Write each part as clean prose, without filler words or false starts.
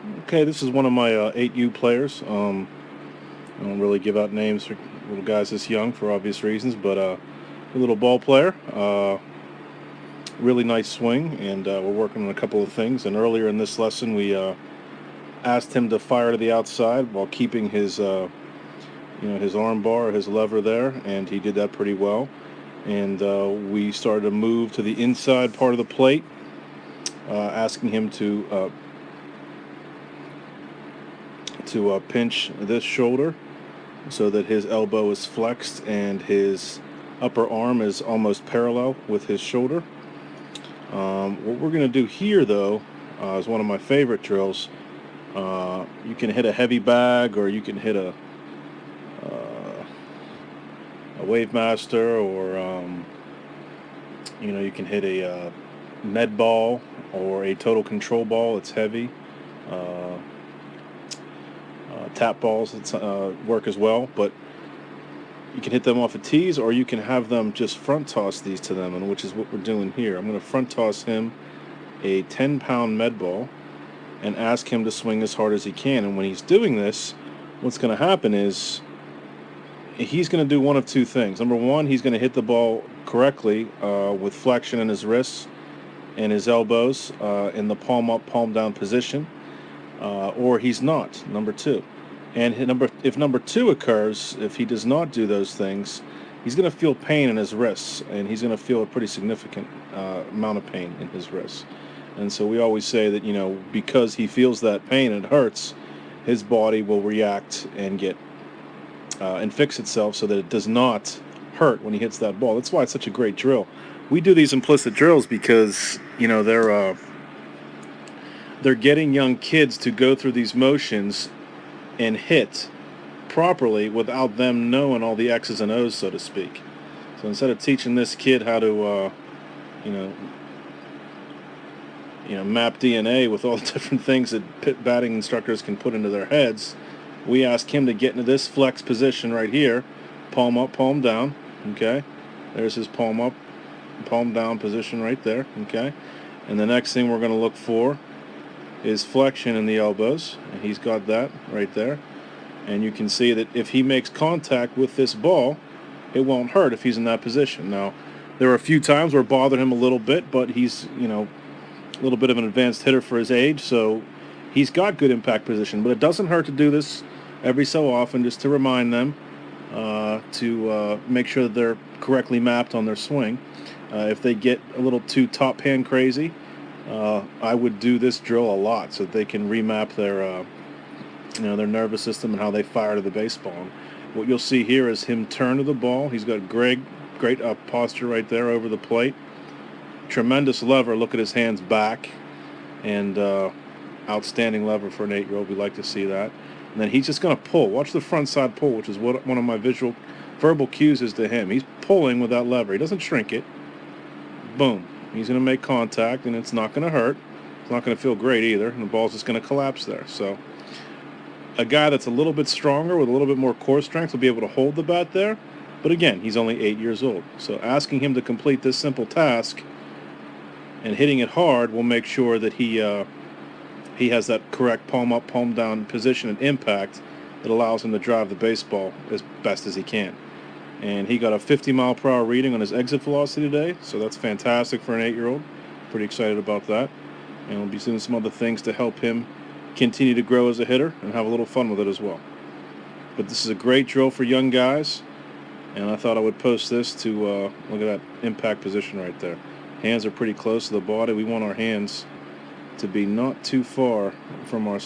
Okay, this is one of my 8U players. I don't really give out names for little guys this young for obvious reasons, but a little ball player. Really nice swing, and we're working on a couple of things. And earlier in this lesson, we asked him to fire to the outside while keeping his, his arm bar, his lever there, and he did that pretty well. And we started to move to the inside part of the plate, asking him to pinch this shoulder so that his elbow is flexed and his upper arm is almost parallel with his shoulder. What we're going to do here, though, is one of my favorite drills. You can hit a heavy bag, or you can hit a wave master, or you can hit a Medball or a total control ball. It's heavy. Tap balls work as well, but you can hit them off of tees, or you can have them just front toss these to them, and which is what we're doing here. I'm going to front toss him a 10-pound med ball and ask him to swing as hard as he can. And when he's doing this, what's going to happen is he's going to do one of two things. Number one, he's going to hit the ball correctly with flexion in his wrists and his elbows in the palm up, palm down position, or he's not, number two. And if number two occurs, if he does not do those things, he's going to feel pain in his wrists, and he's going to feel a pretty significant amount of pain in his wrists. And so we always say that, because he feels that pain and it hurts, his body will react and get and fix itself so that it does not hurt when he hits that ball. That's why it's such a great drill. We do these implicit drills because, they're getting young kids to go through these motions and hit properly without them knowing all the X's and O's, so to speak. So instead of teaching this kid how to, map DNA with all the different things that batting instructors can put into their heads, we ask him to get into this flex position right here, palm up, palm down. Okay, there's his palm up, palm down position right there. Okay, and the next thing we're going to look for is flexion in the elbows, and he's got that right there. And you can see that if he makes contact with this ball, it won't hurt if he's in that position. Now, there are a few times where it bothered him a little bit, but he's, a little bit of an advanced hitter for his age, so he's got good impact position. But it doesn't hurt to do this every so often, just to remind them to make sure that they're correctly mapped on their swing. If they get a little too top hand crazy, I would do this drill a lot so that they can remap their nervous system and how they fire to the baseball. And what you'll see here is him turn to the ball. He's got great posture right there over the plate. Tremendous lever. Look at his hands back, and outstanding lever for an 8-year-old. We like to see that. And then he's just going to pull. Watch the front side pull, which is what one of my verbal cues is to him. He's pulling with that lever. He doesn't shrink it. Boom. He's going to make contact, and it's not going to hurt. It's not going to feel great either, and the ball's just going to collapse there. So a guy that's a little bit stronger with a little bit more core strength will be able to hold the bat there. But again, he's only 8 years old. So asking him to complete this simple task and hitting it hard will make sure that he has that correct palm up, palm down position and impact that allows him to drive the baseball as best as he can. And he got a 50-mile-per-hour reading on his exit velocity today, so that's fantastic for an 8-year-old. Pretty excited about that. And we'll be doing some other things to help him continue to grow as a hitter and have a little fun with it as well. But this is a great drill for young guys, and I thought I would post this to look at that impact position right there. Hands are pretty close to the body. We want our hands to be not too far from our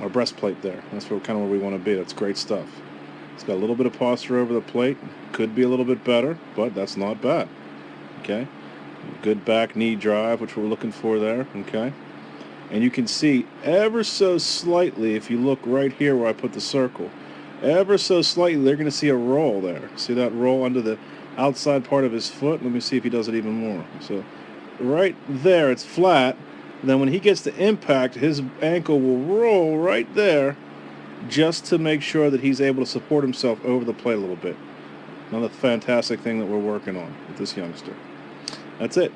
breastplate there. That's kind of where we want to be. That's great stuff. It's got a little bit of posture over the plate. Could be a little bit better, but that's not bad. Okay. Good back knee drive, which we're looking for there. Okay. And you can see ever so slightly, if you look right here where I put the circle, ever so slightly, they're going to see a roll there. See that roll under the outside part of his foot? Let me see if he does it even more. So right there, it's flat. Then when he gets to impact, his ankle will roll right there, just to make sure that he's able to support himself over the plate a little bit. Another fantastic thing that we're working on with this youngster. That's it.